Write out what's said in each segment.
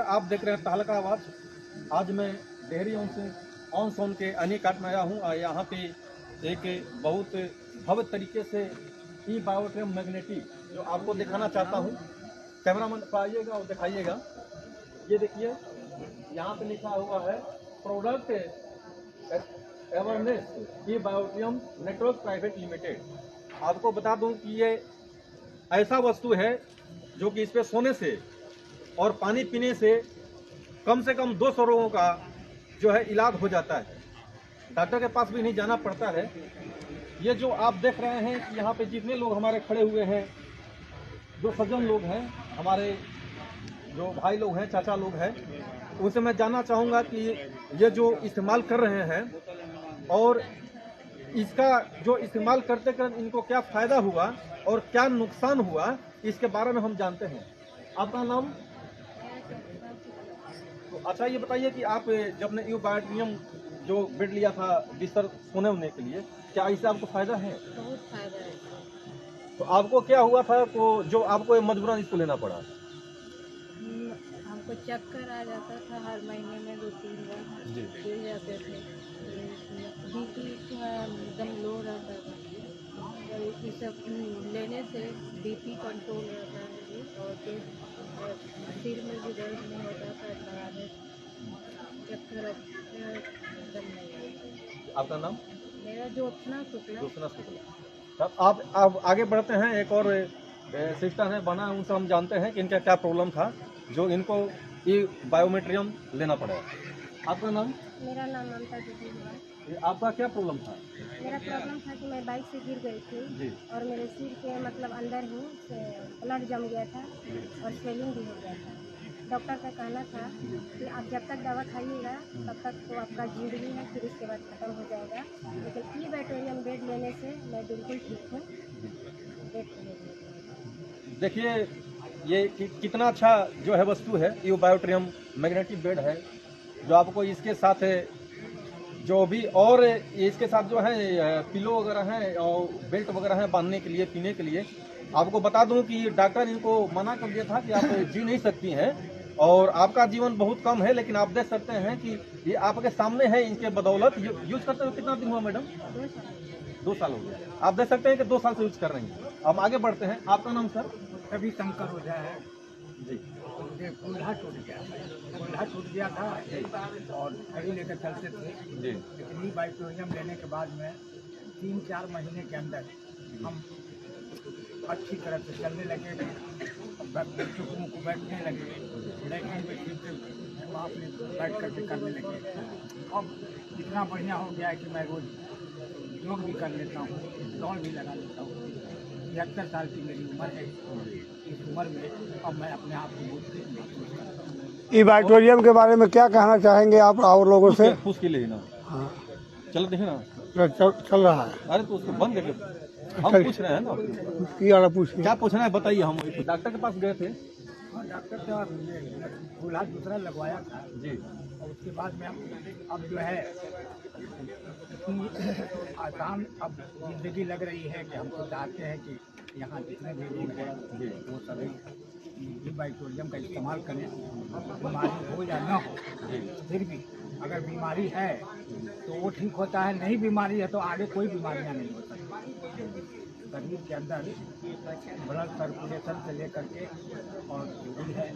आप देख रहे हैं तहलका आवाज। आज मैं डेहरी ऑन सोन के अनीकाट में आया हूँ और यहाँ पे एक बहुत भव्य तरीके से ई बायोट्रियम मैग्नेटी जो आपको दिखाना चाहता हूँ। कैमरामैन पर आइएगा और दिखाइएगा। ये देखिए, यहाँ पे लिखा हुआ है प्रोडक्ट अवेयरनेस ई बायोट्रियम नेटवर्क प्राइवेट लिमिटेड। आपको बता दूं कि ये ऐसा वस्तु है जो कि इस पे सोने से और पानी पीने से कम 200 रोगों का जो है इलाज हो जाता है। डॉक्टर के पास भी नहीं जाना पड़ता है। ये जो आप देख रहे हैं कि यहाँ पे जितने लोग हमारे खड़े हुए हैं, जो सज्जन लोग हैं, हमारे जो भाई लोग हैं, चाचा लोग हैं, उनसे मैं जानना चाहूँगा कि ये जो इस्तेमाल कर रहे हैं और इसका जो इस्तेमाल करते करते इनको क्या फ़ायदा हुआ और क्या नुकसान हुआ, इसके बारे में हम जानते हैं। आपका नाम? तो अच्छा, ये बताइए कि आप जब ने यू बायोट्रियम जो बेड लिया था बिस्तर सोने होने के लिए, क्या इससे आपको फायदा है? बहुत फायदा है। तो आपको क्या हुआ था तो जो आपको मजबूरन इसको लेना पड़ा? हमको चक्कर आ जाता था हर महीने में 2-3 बार जी। गिर जाते थे। बीपी एकदम लो रहता था। और ये सब लेने से बीपी कंट्रोल रहता है और फिर सिर में भी दर्द नहीं होता था लगाने से। चक्कर एकदम नहीं आता। आपका नाम? मेरा ज्योत्सना शुक्ला। तब आप आगे बढ़ते हैं। एक और सिस्टर है बना, उनसे हम जानते हैं कि इनका क्या प्रॉब्लम था जो इनको ये बायोमेट्रियम लेना पड़ा। आपका नाम? मेरा नाम ममता दीदी हुआ। आपका क्या प्रॉब्लम था? मेरा प्रॉब्लम था कि मैं बाइक से गिर गई थी जी। और मेरे सिर के मतलब अंदर ही ब्लड जम गया था और स्वेलिंग भी हो गया था। डॉक्टर का कहना था कि आप जब तक दवा खाइएगा तब तक तो आपका जिंदगी है, फिर इसके बाद ख़त्म हो जाएगा। लेकिन ई बायोट्रियम बेड लेने से मैं बिल्कुल ठीक हूँ। देखिए, ये कितना अच्छा जो है वस्तु है, ये बायोट्रियम मैग्नेटिक बेड है जो आपको इसके साथ जो भी और इसके साथ जो है पिलो वगैरह हैं और बेल्ट वगैरह हैं बांधने के लिए, पीने के लिए। आपको बता दूं कि डॉक्टर इनको मना कर दिया था कि आप जी नहीं सकती हैं और आपका जीवन बहुत कम है, लेकिन आप देख सकते हैं कि ये आपके सामने है। इनके बदौलत यूज करते हुए कितना दिन हुआ मैडम? 2 साल हो गया। आप देख सकते हैं कि 2 साल से यूज कर रही हैं। हम आगे बढ़ते हैं। आपका नाम सर? कभी शंकर हो जाए जी। मुझे कुल्हा टूट गया था और घड़ी लेकर चलते थे जी। लेकिन ई बायोट्रियम लेने के बाद में 3-4 महीने के अंदर हम अच्छी तरह से चलने लगे, चुकू को बैठने लगे, लेकिन भी ठीक से वहाँ अपने बैठ करके करने लगे। अब इतना बढ़िया हो गया है कि मैं रोज योग भी कर लेता हूँ, दौड़ भी लगा लेता हूँ। 73 साल की मेरी उम्र है। इस उम्र में अब मैं अपने आप को बहुत फिट महसूस करता हूँ। ई बायोट्रियम के बारे में क्या कहना चाहेंगे आप और लोगों से? पूछ के लिए ना। हाँ, चलो देखे ना। चल रहा है। अरे तो उसको बंद करके हम पूछ रहे हैं ना। क्या पूछना है बताइए। हम डॉक्टर के पास गए थे। हाँ, डॉक्टर का कुल्हा दूसरा लगवाया था जी। और उसके बाद में अब जो है आसान अब जिंदगी लग रही है कि हम तो चाहते हैं कि यहाँ जितने भी लोग हैं वो सभी ई बायोट्रियम का इस्तेमाल करें। बीमारी हो या न हो, फिर भी अगर बीमारी है तो वो ठीक होता है, नहीं बीमारी है तो आगे कोई बीमारियाँ नहीं हो सकती। शरीर के अंदर ब्लड सर्कुलेशन से लेकर के और जो भी है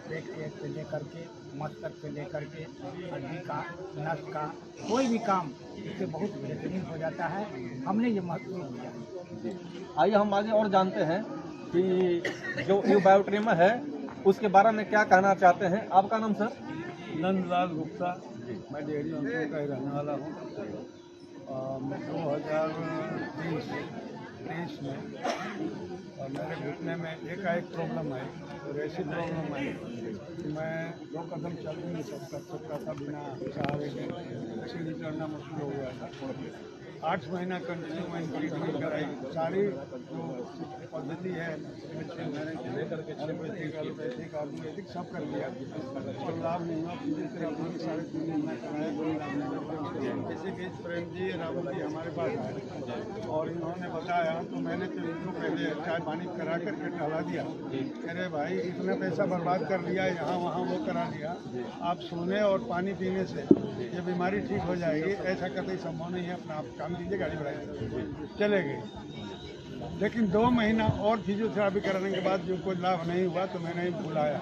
पेट के से लेकर के मस्तक से लेकर के हड्डी का, नस का, कोई भी काम इससे बहुत बेहतरीन हो जाता है। हमने ये महसूस किया। आइए हम आगे और जानते हैं कि जो ये बायोट्रियम है उसके बारे में क्या कहना चाहते हैं। आपका नाम सर? नंदलाल गुप्ता। मैं डेहरी अंचल का ही रहने वाला हूँ। 2023 में और मेरे घुटने में एकाएक प्रॉब्लम है और ऐसी प्रॉब्लम है कि मैं 2 कदम चल भी नहीं सकता था बिना सहारे के। सीढ़ी चढ़ना मुश्किल हो गया था। 8 महीना कंटिन्यू मैंने ट्रीटमेंट कराई। सारी जो पद्धति है एलोपैथिक आयुर्वेदिक सब कर लिया और लाभ नहीं हुआ। फिजियोथेरेपी 3.5 महीना कराया, कोई लाभ नहीं हुआ। इसी बीच प्रेम जी राहुल जी हमारे पास आए और इन्होंने बताया तो मैंने तो इनको पहले चाय पानी करा करके टहला दिया। अरे भाई इतना पैसा बर्बाद कर दिया, यहाँ वहाँ वो करा दिया, आप सोने और पानी पीने से ये बीमारी ठीक हो जाएगी ऐसा कतई संभव नहीं है। अपना आप काम कीजिए, गाड़ी बढ़ाइए, चले गए। लेकिन 2 महीना और फिजियोथेरेपी कराने के बाद जो कोई लाभ नहीं हुआ तो मैंने बुलाया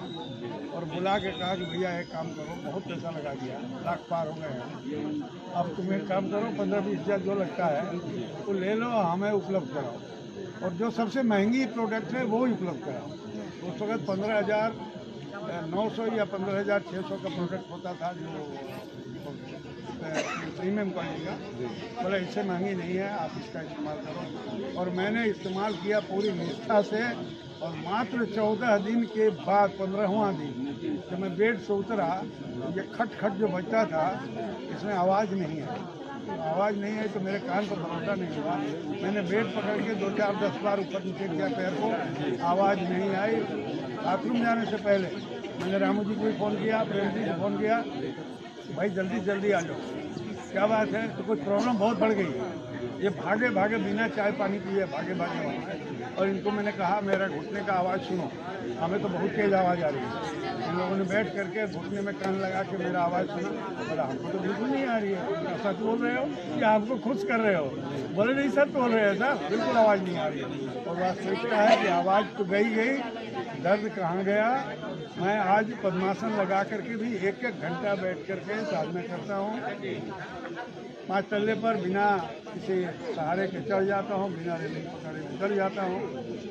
और बुला के कहा कि भैया एक काम करो, बहुत पैसा लगा दिया, लाख पार हो गए हैं, अब तुम एक काम करो 15-20 हज़ार जो लगता है वो ले लो, हमें उपलब्ध कराओ और जो सबसे महंगी प्रोडक्ट है वो ही उपलब्ध कराओ। उस वक्त 15,900 या 15,600 का प्रोडक्ट होता था जो प्रीमियम क्वालिटी का। बोला इससे महंगी नहीं है, आप इसका इस्तेमाल करो और मैंने इस्तेमाल किया पूरी निष्ठा से और मात्र 14 दिन के बाद 15वां दिन जब मैं बेड से उतरा ये खट खट जो बजता था इसमें आवाज़ नहीं है। आवाज़ नहीं है तो मेरे कान पर भरोसा नहीं हुआ। मैंने बेड पकड़ के 2, 4, 10 बार ऊपर नीचे किया पैर को, आवाज़ नहीं आई। बाथरूम जाने से पहले मैंने रामू जी को भी फ़ोन किया, प्रेम जी को फ़ोन किया, भाई जल्दी जल्दी आ जाओ, क्या बात है, तो कुछ प्रॉब्लम बहुत बढ़ गई है। ये भागे भागे बिना चाय पानी पिए भागे भागे वहाँ और इनको मैंने कहा मेरा घुटने का आवाज़ सुनो, हमें तो बहुत तेज़ आवाज़ आ रही है। इन लोगों ने बैठ करके घुटने में कान लगा के मेरा आवाज़ सुना, बोला हमको तो बिल्कुल नहीं आ रही है, सच बोल रहे हो या हमको खुश कर रहे हो? बोले नहीं सच बोल रहे हैं सर, बिल्कुल आवाज़ नहीं आ रही है। और वास्तविकता है कि आवाज़ तो गई, दर्द कहाँ गया। मैं आज पद्मासन लगा करके भी 1-1 घंटा बैठ करके साधना करता हूँ। 5 तल्ले पर बिना किसी सहारे के चढ़ जाता हूँ, बिना रेलिंग पकड़े उतर जाता हूँ।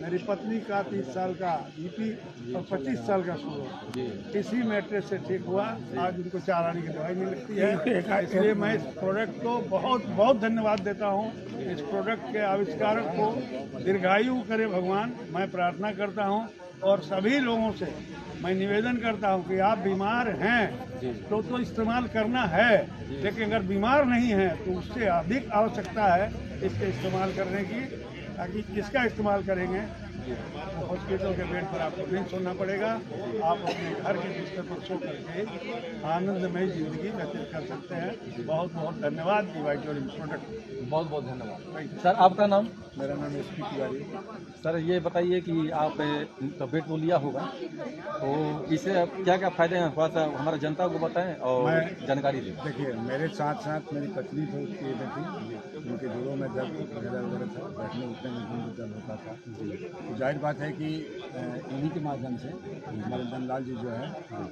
मेरी पत्नी का 30 साल का बीपी और 25 साल का शुगर इसी मैट्रेस से ठीक हुआ। आज उनको 4 आने की दवाई नहीं लगती है। इसलिए मैं इस प्रोडक्ट को बहुत बहुत धन्यवाद देता हूँ। इस प्रोडक्ट के आविष्कारक को दीर्घायु करे भगवान, मैं प्रार्थना करता हूँ और सभी लोगों से मैं निवेदन करता हूं कि आप बीमार हैं तो इस्तेमाल करना है, लेकिन अगर बीमार नहीं है तो उससे अधिक आवश्यकता है इसके इस्तेमाल करने की। ताकि किसका इस्तेमाल करेंगे तो हॉस्पिटल के बेड पर आपको नहीं सोना पड़ेगा, आप अपने घर के बिस्तर पर सो करके आनंदमय जिंदगी व्यतीत कर सकते हैं। बहुत बहुत धन्यवाद वाइटोरियम प्रोडक्ट, बहुत बहुत धन्यवाद। सर आपका नाम? मेरा नाम SP तिवारी। सर ये बताइए कि आप वेट तो लिया होगा, तो इससे क्या क्या फायदे हैं, थोड़ा सा हमारे जनता को बताएं और जानकारी दें। देखिए मेरे साथ साथ मेरी पत्नी को थी, उनके जोड़ों में दर्द वगैरह था, बैठने उठने में दर्द होता था। तो जाहिर बात है कि इन्हीं के माध्यम से हमारे धनलाल जी जो है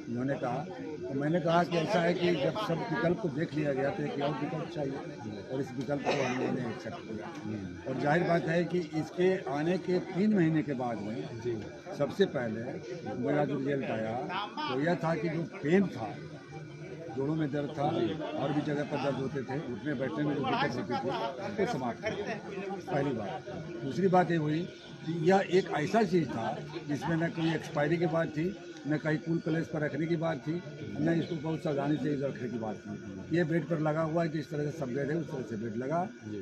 उन्होंने कहा, तो मैंने कहा कि ऐसा है कि जब सब विकल्प को देख लिया गया तो एक और विकल्प चाहिए और इस विकल्प को हमने एक्सेप्ट किया। और जाहिर बात है कि इसके आने के 3 महीने के बाद में सबसे पहले मेरा जो रिजल्ट आया तो यह था कि जो पेन था, जोड़ों में दर्द था और भी जगह पर दर्द होते थे, उठने बैठने में जो दिक्कत होती थी वो समाप्त हो। पहली बात। दूसरी बात ये हुई कि यह एक ऐसा चीज़ था जिसमें न कोई एक्सपायरी की बात थी, न कहीं कूल प्लेस पर रखने की बात थी, न इसको बहुत सावधानी से इधर रखने की बात थी। ये बेड पर लगा हुआ है, जिस तरह से सब बेड है उस तरह से बेड लगा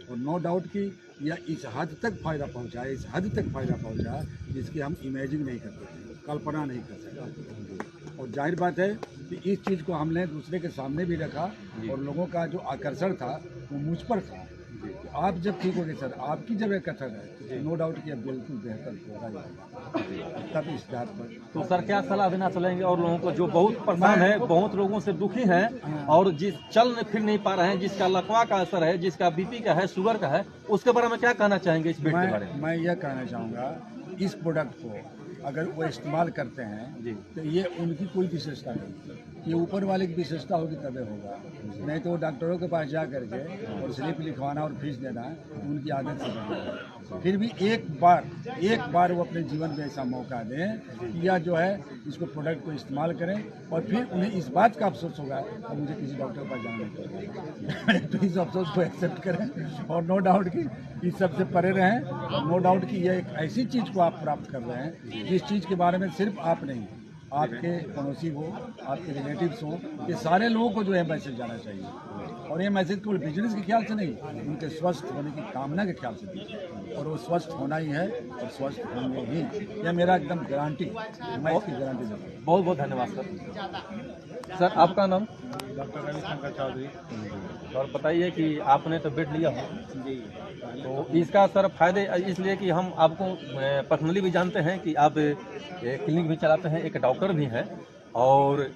और नो डाउट कि यह इस हद तक फ़ायदा पहुँचा है, इस हद तक फ़ायदा पहुँचा है जिसकी हम इमेजिन नहीं करते थे, कल्पना नहीं कर सकते। और जाहिर बात है कि इस चीज़ को हमने दूसरे के सामने भी रखा और लोगों का जो आकर्षण था वो मुझ पर था। आप जब ठीक हो गए सर, आपकी जब एक कथन है, नो डाउट कि अब बिल्कुल बेहतर हो रहा है तब इस बात पर। तो सर क्या सलाह देना चलेंगे और लोगों को जो बहुत परेशान है, बहुत लोगों से दुखी हैं और जिस चल फिर नहीं पा रहे हैं, जिसका लकवा का असर है, जिसका BP का है, शुगर का है, उसके बारे में क्या कहना चाहेंगे इस बेड के बारे में? मैं यह कहना चाहूँगा इस प्रोडक्ट को अगर वो इस्तेमाल करते हैं तो ये उनकी कोई विशेषता नहीं, ये ऊपर वाले की विशेषता होगी तभी होगा। नहीं तो डॉक्टरों के पास जा करके और स्लिप लिखवाना और फीस देना उनकी आदत से बनेगा। फिर भी एक बार वो अपने जीवन में ऐसा मौका दें कि यह जो है इसको प्रोडक्ट को इस्तेमाल करें और फिर उन्हें इस बात का अफसोस होगा और मुझे किसी डॉक्टर के पास जाना नहीं पड़ेगा। तो इस अफसोस को एक्सेप्ट करें और नो डाउट कि इस सबसे परे रहें और नो डाउट कि यह एक ऐसी चीज़ को आप प्राप्त कर रहे हैं जिस चीज़ के बारे में सिर्फ आप नहीं आपके पड़ोसी हो, आपके रिलेटिव्स हो, ये सारे लोगों को जो है मैसेज जाना चाहिए। और ये मैसेज केवल बिजनेस के ख्याल से नहीं, उनके स्वस्थ होने की कामना के ख्याल से दीजिए। और वो स्वस्थ होना ही है और स्वस्थ होंगे ही, यह मेरा एकदम गारंटी, मैं इसकी गारंटी देता हूँ। बहुत बहुत धन्यवाद सर। सर आपका नाम? डॉक्टर रविशंकर चौधरी। और बताइए कि आपने तो बेड लिया है, जी, तो इसका सर फायदे इसलिए कि हम आपको पर्सनली भी जानते हैं कि आप क्लिनिक भी चलाते हैं, एक डॉक्टर भी हैं, और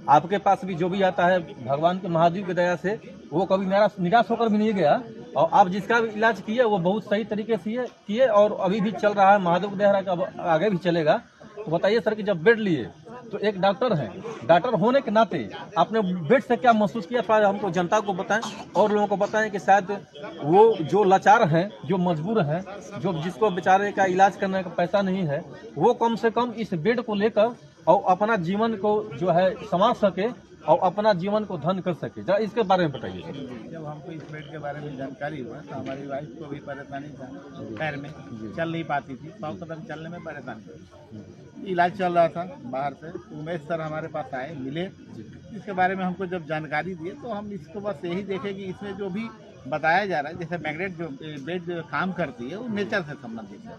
आपके पास भी जो भी आता है भगवान के महादेव की दया से वो कभी निराश होकर भी नहीं गया, और आप जिसका भी इलाज किए वो बहुत सही तरीके से किए और अभी भी चल रहा है, महादेव की दया का आगे भी चलेगा। तो बताइए सर कि जब बेड लिए तो एक डॉक्टर हैं, डॉक्टर होने के नाते आपने बेड से क्या महसूस किया, थोड़ा हमको जनता को बताएं और लोगों को बताएं कि शायद वो जो लाचार हैं, जो मजबूर हैं, जो जिसको बेचारे का इलाज करने का पैसा नहीं है, वो कम से कम इस बेड को लेकर और अपना जीवन को जो है संवार सके और अपना जीवन को धन कर सके। जरा इसके बारे में बताइए। जब हमको इस बेड के बारे में जानकारी हुआ तो हमारी वाइफ को भी परेशानी था, पैर में चल नहीं पाती थी, 100 कदम चलने में परेशानी थी, इलाज चल रहा था बाहर से। उमेश सर हमारे पास आए, मिले, इसके बारे में हमको जब जानकारी दिए तो हम इसको बस यही देखे कि इसमें जो भी बताया जा रहा है, जैसे मैग्नेट जो बेड जो काम करती है वो नेचर से संबंधित है,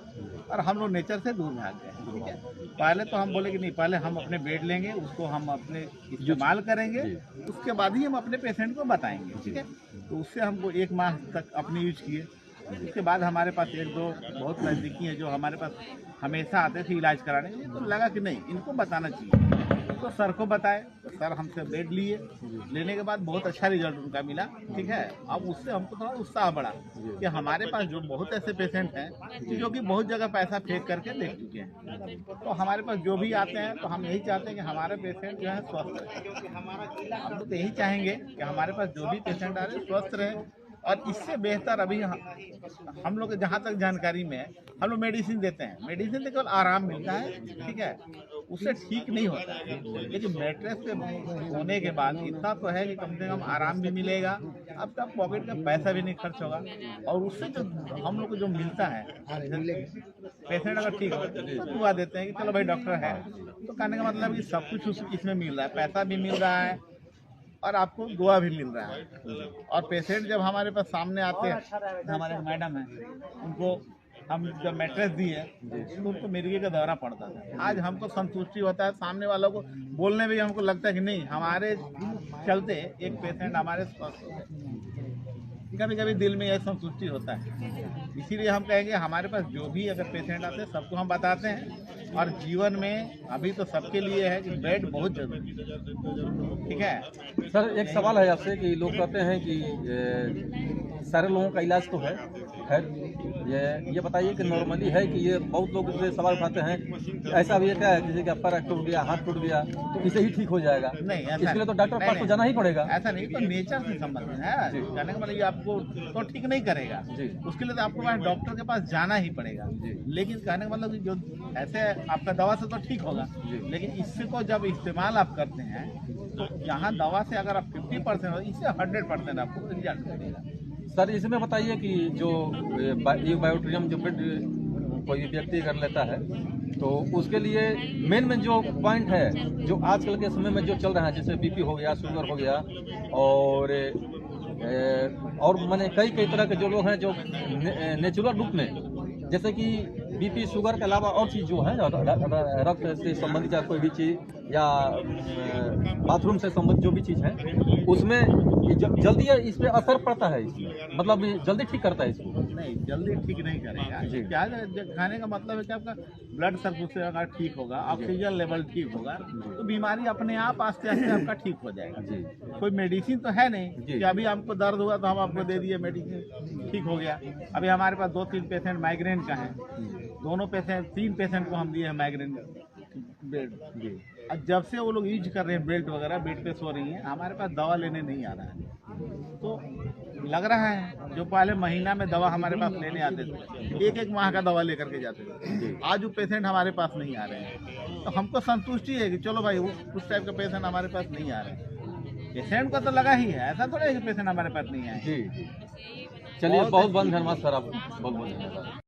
और हम लोग नेचर से दूर भाग गए। ठीक है, पहले तो हम बोले कि नहीं, पहले हम अपने बेड लेंगे, उसको हम अपने इस्तेमाल करेंगे, उसके बाद ही हम अपने पेशेंट को बताएंगे। ठीक है, तो उससे हमको 1 माह तक अपने यूज किए। उसके बाद हमारे पास 1-2 बहुत नज़दीकी हैं जो हमारे पास हमेशा आते थे इलाज कराने के लिए, तो लगा कि नहीं, इनको बताना चाहिए, तो सर को बताए, तो सर हमसे बेड लिए, लेने के बाद बहुत अच्छा रिजल्ट उनका मिला। ठीक है, अब उससे हमको थोड़ा उत्साह बढ़ा कि हमारे पास जो बहुत ऐसे पेशेंट हैं जो कि बहुत जगह पैसा फेंक करके देख चुके हैं, तो हमारे पास जो भी आते हैं तो हम यही चाहते हैं कि हमारे पेशेंट जो है स्वस्थ रहे। हम तो यही चाहेंगे कि हमारे पास जो भी पेशेंट आ रहे हैं स्वस्थ रहे, और इससे बेहतर अभी हम लोग जहाँ तक जानकारी में है, हम लोग मेडिसिन देते हैं, मेडिसिन से केवल आराम मिलता है। ठीक है, उससे ठीक नहीं होता है, लेकिन मैट्रेस पे होने के बाद इतना तो है कि कम से कम आराम भी मिलेगा, आपका पॉकेट का पैसा भी नहीं खर्च होगा, और उससे जो हम लोग को जो मिलता है, पेशेंट अगर ठीक हो तो दुआ देते हैं कि चलो भाई डॉक्टर है, तो कहने का मतलब कि सब कुछ इसमें मिल रहा है, पैसा भी मिल रहा है और आपको दुआ भी मिल रहा है। और पेशेंट जब हमारे पास सामने आते हैं, हमारे मैडम हैं, उनको हम जब मैट्रेस दिए तो उनको मिर्गी का दौरा पड़ता था। आज हमको संतुष्टि होता है, सामने वालों को बोलने में भी हमको लगता है कि नहीं, हमारे चलते एक पेशेंट हमारे स्वस्थ हो गए, कभी कभी दिल में यह संतुष्टि होता है। इसीलिए हम कहेंगे हमारे पास जो भी अगर पेशेंट आते हैं सबको हम बताते हैं, और जीवन में अभी तो सबके लिए है कि बेड बहुत जरूरी है। ठीक है सर, एक सवाल है आपसे कि लोग कहते हैं कि सारे लोगों का इलाज तो है, खैर ये बताइए कि नॉर्मली है कि ये बहुत लोग इससे सवाल उठाते हैं कि ऐसा भी है क्या है, किसी का पैर टूट गया, हाथ टूट गया तो इसे ही ठीक हो जाएगा? नहीं, ऐसा इसके लिए तो डॉक्टर पास तो जाना ही पड़ेगा। ऐसा नहीं, तो नेचर से संबंधित है, कहने का मतलब ये आपको तो ठीक नहीं करेगा, उसके लिए तो आपको डॉक्टर के पास जाना ही पड़ेगा। लेकिन कहने का मतलब जो ऐसे आपका दवा से तो ठीक होगा, लेकिन इससे को जब इस्तेमाल आप करते हैं तो यहाँ दवा से अगर आप 50% हो, इससे 100% आपको रिजल्ट मिलेगा। सर, इसमें बताइए कि जो ये बायोट्रियम जो बेड कोई व्यक्ति कर लेता है तो उसके लिए मेन जो पॉइंट है, जो आजकल के समय में जो चल रहा है, जैसे बीपी हो गया, शुगर हो गया, और माने कई तरह के जो लोग हैं जो नेचुरल रूप में, जैसे कि बीपी शुगर के अलावा और चीज़ जो है, रक्त से संबंधित या कोई भी चीज़ या बाथरूम से संबंधित जो भी चीज़ है, उसमें जल्दी इस पे असर पड़ता है, इसमें मतलब जल्दी ठीक करता है इसको? नहीं, जल्दी ठीक नहीं करेगा। क्या खाने का मतलब है कि आपका ब्लड सर्कुलेशन अगर ठीक होगा, ऑक्सीजन लेवल ठीक होगा, तो बीमारी अपने आप आस्ते आस्ते आपका ठीक हो जाएगा। कोई मेडिसिन तो है नहीं कि अभी हमको दर्द हुआ तो हम आपको दे दिए मेडिसिन ठीक हो गया। अभी हमारे पास 2-3 पेशेंट माइग्रेन का है, दोनों पेशेंट 3 पेशेंट को हम दिए हैं माइग्रेन बेड। अब जब से वो लोग यूज कर रहे हैं बेल्ट वगैरह, बेड पे सो रही हैं, हमारे पास दवा लेने नहीं आ रहा है। तो लग रहा है जो पहले महीना में दवा हमारे पास लेने आते थे, 1-1 माह का दवा लेकर के जाते थे, आज वो पेशेंट हमारे पास नहीं आ रहे हैं। तो हमको संतुष्टि है कि चलो भाई उस टाइप का पेशेंट हमारे पास नहीं आ रहे हैं। पेशेंट का तो लगा ही है, ऐसा थोड़ा है कि पेशेंट हमारे पास नहीं आए। चलिए, बहुत बहुत धन्यवाद सर, आप बहुत बहुत धन्यवाद।